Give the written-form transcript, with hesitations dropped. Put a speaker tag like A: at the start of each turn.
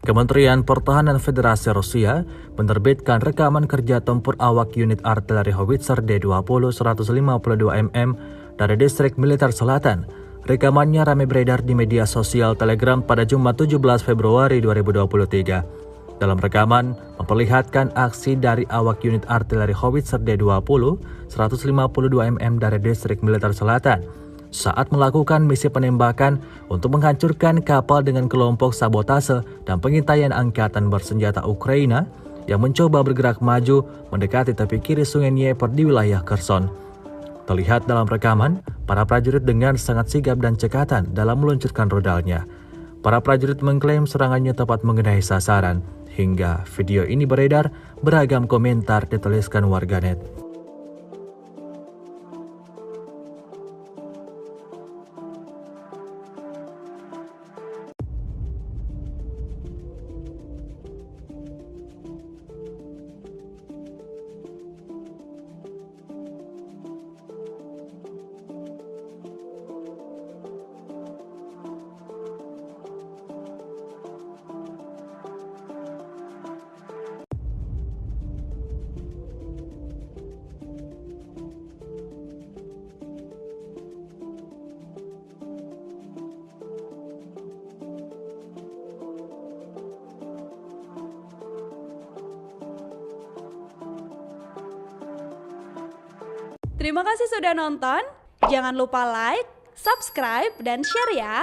A: Kementerian Pertahanan Federasi Rusia menerbitkan rekaman kerja tempur awak unit artileri Howitzer D-20 152 mm dari distrik militer selatan. Rekamannya ramai beredar di media sosial Telegram pada Jumat 17 Februari 2023. Dalam rekaman, memperlihatkan aksi dari awak unit artileri Howitzer D-20 152 mm dari distrik militer selatan saat melakukan misi penembakan untuk menghancurkan kapal dengan kelompok sabotase dan pengintaian angkatan bersenjata Ukraina yang mencoba bergerak maju mendekati tepi kiri sungai Dnieper di wilayah Kherson. Terlihat dalam rekaman, para prajurit dengan sangat sigap dan cekatan dalam meluncurkan rudalnya. Para prajurit mengklaim serangannya tepat mengenai sasaran. Hingga video ini beredar, beragam komentar dituliskan warganet.
B: Terima kasih sudah nonton. Jangan lupa like, subscribe, dan share ya.